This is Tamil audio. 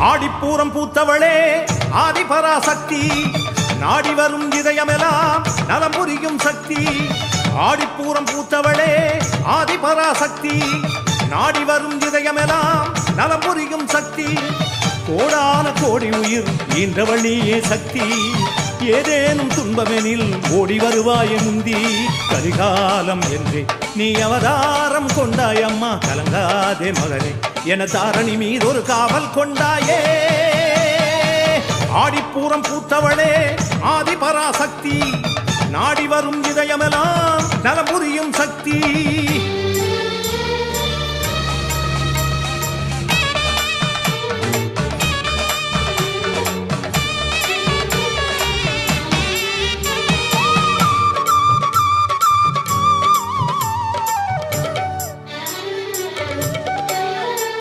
ஆடிப்பூரம் பூத்தவளே ஆதிபராசக்தி, நாடி வரும் இதயமெல்லாம் நலம் புரியும் சக்தி. ஆடிப்பூரம் பூத்தவளே ஆதிபராசக்தி, நாடி வரும் இதயமெல்லாம் நலம் புரியும் சக்தி. கோடான கோடி உயிர் ஈன்றவழியே சக்தி, ஏதேனும் துன்பமெனில் ஓடி வருவாய முந்தி. கரிகாலம் என்றே நீ அவதாரம் கொண்டாய் அம்மா, கலங்காதே மகனே என தாரணி மீதொரு காவல் கொண்டாயே. ஆடிப்பூரம் பூத்தவளே ஆதிபராசக்தி, நாடி வரும் இதயமெல்லாம் நலம் புரியும் சக்தி.